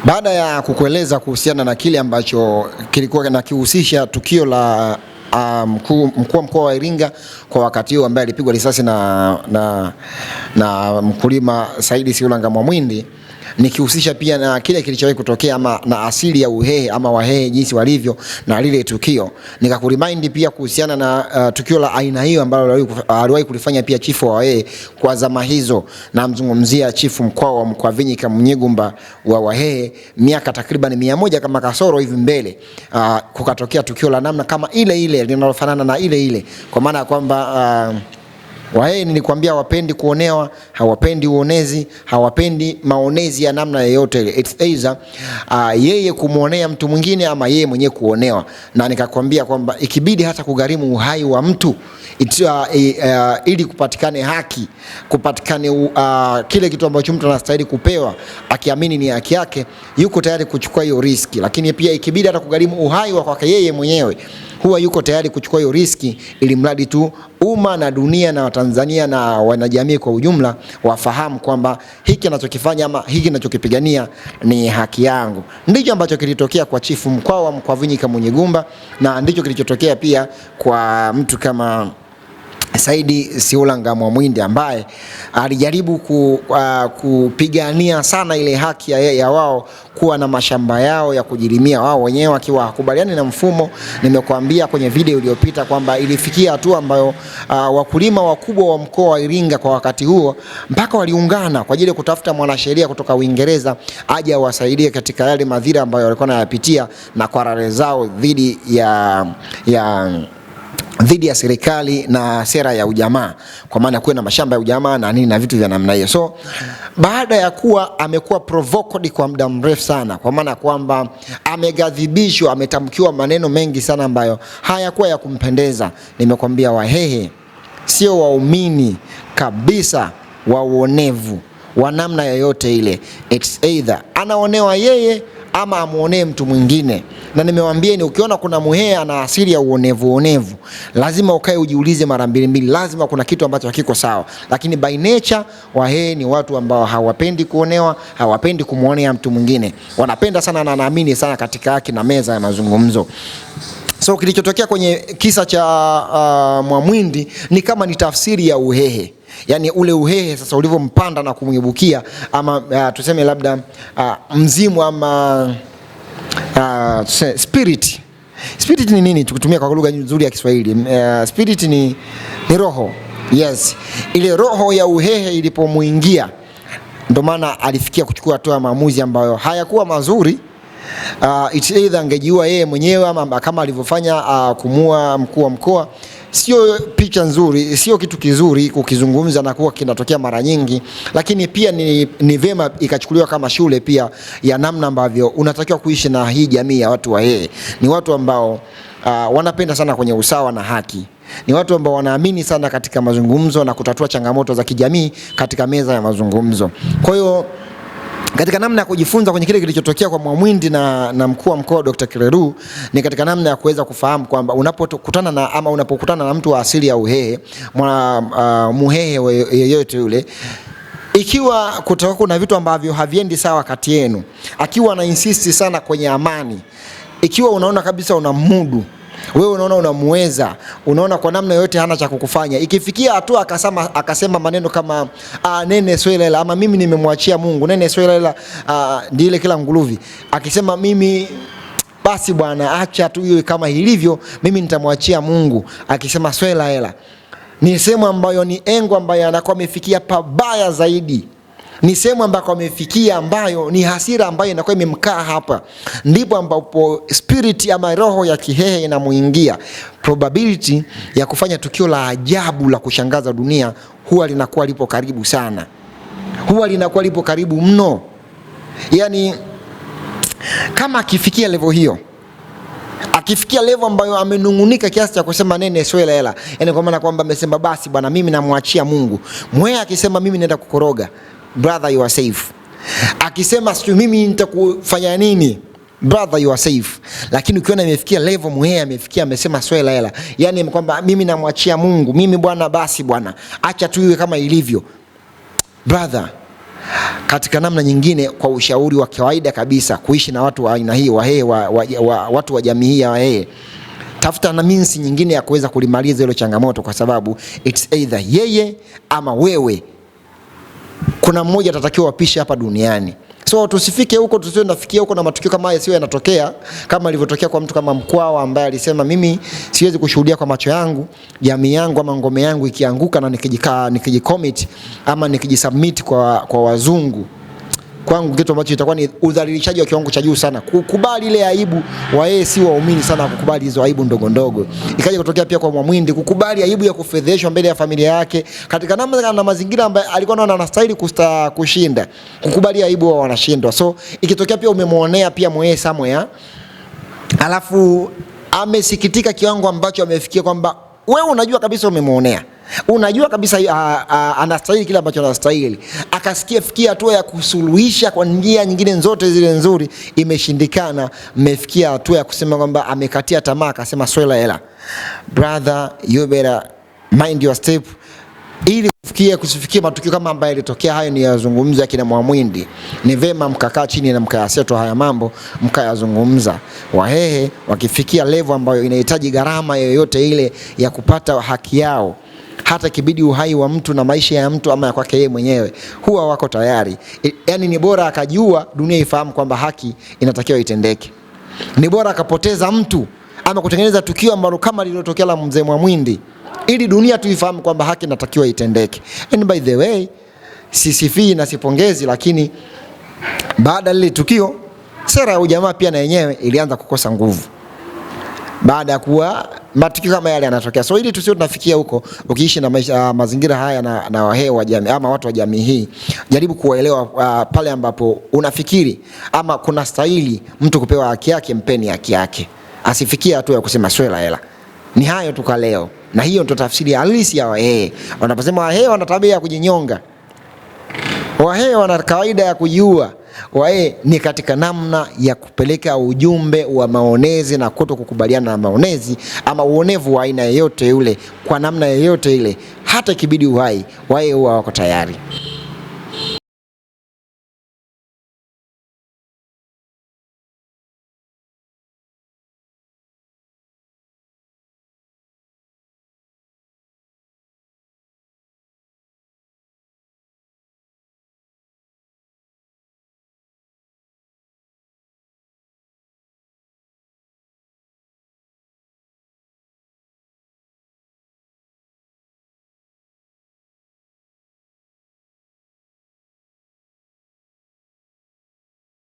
Baada ya kukueleza kuhusiana na kile ambacho kilikuwa kinahusisha tukio la mkuu wa mkoa wa Iringa kwa wakati huo ambaye alipigwa risasi na mkulima Saidi Siulanga Mwamwindi, nikihusisha pia na kile kilichowahi kutokea ama na asili ya Uhehe ama Wahehe jinsi walivyo na lile tukio, nikakuremind pia kuhusiana na tukio la aina hiyo ambalo aliwahi kulifanya pia chifu wa Wahehe kwa zama hizo, na mzungumzia chifu mkoa wa Mkwavinyika Mnyigumba wa Wahehe miaka takriban 100 kama kasoro hivi mbele. Kukatokea tukio la namna kama ile linalofanana na ile, kwa maana ya kwamba Wahehe nilikwambia hawapendi kuonewa, hawapendi uonezi, hawapendi maonezi ya namna yoyote ile. It's either yeye kumuonea mtu mwingine ama yeye mwenyewe kuonewa. Na nikakwambia kwamba ikibidi hata kugharimu uhai wa mtu ili kupatikane haki, kupatikane kile kitu ambacho mtu anastahili kupewa akiamini ni haki yake, yuko tayari kuchukua hiyo riski. Lakini pia ikibidi hata kugharimu uhai wa kwake yeye mwenyewe, huwa yuko tayari kuchukua hiyo riski, ili mradi tu umma na dunia na Watanzania na wanajamii kwa ujumla wafahamu kwamba hiki anachokifanya ama hiki ninachokipigania ni haki yangu. Ndicho ambacho kilitokea kwa chifu mkoa wa Mkwavinyika Mnyigumba, na ndicho kilichotokea pia kwa mtu kama Saidi Siulanga Mwamwindi ambaye alijaribu kupigania sana ile haki ya wao kuwa na mashamba yao ya kujilimia wao wenyewe, wakiwa hakubaliani na mfumo. Nimekuambia kwenye video iliyopita kwamba ilifikia hatua ambayo wakulima wakubwa wa mkoa wa Iringa kwa wakati huo mpaka waliungana kwa ajili ya kutafuta mwanasheria kutoka Uingereza aje awasaidie katika yale madhira ambayo walikuwa wanayapitia na kwa rare zao dhidi ya serikali na sera ya ujamaa, kwa maana kuwe na mashamba ya ujamaa na nini na vitu vya namna hiyo. So baada ya kuwa amekuwa provoked kwa muda mrefu sana, kwa maana kwamba amegadhibishwa, ametamkiwa maneno mengi sana ambayo hayakuwa ya kumpendeza, nimekwambia Wahehe sio waumini kabisa wa uonevu wa namna yoyote ile. It's either anaonewa yeye ama amuonee mtu mwingine. Na nimewaambieni, ukiona kuna Muhehe ana asili ya uonevu, lazima ukae ujiulize mara mbili, lazima kuna kitu ambacho hakiko sawa. Lakini by nature Wahehe ni watu ambao hawapendi kuonewa, hawapendi kumuonea mtu mwingine, wanapenda sana na naamini sana katika haki na meza ya mazungumzo. So kilichotokea kwenye kisa cha Mwamwindi ni kama ni tafsiri ya Uhehe. Yani ule Uhehe sasa ulivyompanda na kumwibukia, ama tuseme labda mzimu ama spirit. Spirit ni nini tukitumia kwa lugha nzuri ya Kiswahili? Spirit ni roho. Yes. Ile roho ya Uhehe ilipomuingia, ndio maana alifikia kuchukua hatua maamuzi ambayo hayakuwa mazuri. It's either angejiua yeye mwenyewe ama kama alivyofanya kumua mkuu wa mkoa. Sio picha nzuri, sio kitu kizuri kukizungumza na kuwa kinatokea mara nyingi, lakini pia ni vema ikachukuliwa kama shule pia ya namna ambavyo unatakiwa kuishi na hii jamii ya watu Wahehe. Ni watu ambao wanapenda sana kwenye usawa na haki. Ni watu ambao wanaamini sana katika mazungumzo na kutatua changamoto za kijamii katika meza ya mazungumzo. Kwa hiyo katika namna ya kujifunza kwenye kile kilichotokea kwa Mwamwindi na mkuu wa mkoa Dr. Kireru, ni katika namna ya kuweza kufahamu kwamba unapokutana na mtu wa asili ya Uhehe, Muhehe yeyote yule, ikiwa kutakuwa kuna vitu ambavyo haviendi sawa kati yenu, akiwa na insist sana kwenye amani, ikiwa unaona kabisa unamudu, wewe unaona unamuweza, unaona kwa namna yote hana cha kukufanya, ikifikia hatua akasema maneno kama nene swelela ama mimi nimemwachia Mungu, nene swelela ndile kila nguluvi, akisema mimi basi bwana acha tu hiyo kama ilivyo, mimi nitamwachia Mungu, akisema swela hela, ni sehemu ambayo ni engo ambayo anakuwa amefikia pabaya zaidi. Ni sehemu ambako amefikia ambayo ni hasira ambayo inakuwa imemkaa hapa. Ndipo ambapo spirit ama roho ya Kihehe inamuingia. Probability ya kufanya tukio la ajabu la kushangaza dunia huwa linakuwa lipo karibu sana. Huwa linakuwa lipo karibu mno. Yani kama akifikia level hiyo, akifikia level ambayo amenungunika kiasi cha kusema nene swela hela, yani kwa maana kwamba amesema basi bwana mimi namwachia Mungu. Mwehe akisema mimi naenda kukoroga, brother you are safe. Akisema sio mimi nitakufanya nini, brother you are safe. Lakini ukiona imefikia level Muhehe amefikia amesema swela hela, yani kwamba mimi namwachia Mungu, mimi bwana basi bwana acha tu iwe kama ilivyo, brother katika namna nyingine, kwa ushauri wa kawaida kabisa, kuishi na watu wa aina hii, Wahehe, watu wa jamii hii ya Wahehe, tafuta na minsi nyingine ya kuweza kulimaliza hilo changamoto, kwa sababu it's either yeye ama wewe. Kuna mmoja atatakiwa apishe hapa duniani. So tusifike huko, tusiwe nafikia huko na matukio kama haya sio yanatokea, kama ilivyotokea kwa mtu kama Mkwawa ambaye alisema mimi siwezi kushuhudia kwa macho yangu jamii yangu ama ngome yangu ikianguka na nikijicommit ama nikijisubmit kwa wazungu. Kwangu kitu ambacho itakuwa ni udhalilishaji wa kiwango cha juu sana. Kukubali ile aibu, Wahehe si waumini sana kukubali hizo aibu ndogo ndogo. Ikaja kutokea pia kwa Mwamwindi kukubali aibu ya kufedheshwa mbele ya familia yake katika namna na mazingira ambayo alikuwa anaona anastahili kushinda. Kukubali aibu wao wanashindwa. So ikitokea pia umemwonea pia Mhehe somewhere, alafu amesikitika kiwango ambacho amefikia kwamba wewe unajua kabisa umemwonea, unajua kabisa anastahili kile ambacho anastahili, akasikia fikia hatua ya kusuluhisha kwa njia nyingine zote zile nzuri, imeshindikana. Mmefikia hatua ya kusema kwamba amekatia tamaa, akasema swela hela, brother you better mind your step. Ili kusifikia matukio kama ambayo yalitokea hayo ni yazungumza kina Mwamwindi, ni vema mkakaa chini na mkayaseto haya mambo, mkayazungumza. Wahehe wakifikia level ambayo inahitaji gharama yoyote ile ya kupata haki yao, hata kibidi uhai wa mtu na maisha ya mtu ama ya kwake yeye mwenyewe, huwa wako tayari. Yani ni bora akajua dunia ifahamu kwamba haki inatakiwa itendeke. Ni bora akapoteza mtu ama kutengeneza tukio ambalo kama lililotokea la mzee Mwamwindi, ili dunia tuifahamu kwamba haki inatakiwa itendeke. And by the way, sisifii na sipongezi, lakini baada lile tukio sera ya ujamaa pia na yenyewe ilianza kukosa nguvu baada ya kuwa matukio kama yale yanatokea. So ili tusio tunafikia huko, ukiishi na mazingira haya na Wahehe wa jamii ama watu wa jamii hii, jaribu kuelewa pale ambapo unafikiri ama kuna stahili mtu kupewa haki yake, mpeni haki yake. Asifikie hatua ya kusema swela hela. Ni hayo tu kwa leo. Na hiyo ndio tafsiri halisi ya Wahehe. Wanaposema Wahehe wana tabia ya kujinyonga, Wahehe wana kawaida ya kujiua, Wahehe ni katika namna ya kupeleka ujumbe wa maonezi na kuto kukubaliana na maonezi ama uonevu wa aina yoyote yule kwa namna yoyote ile, hata kibidi uhai, Wahehe huwa wako tayari.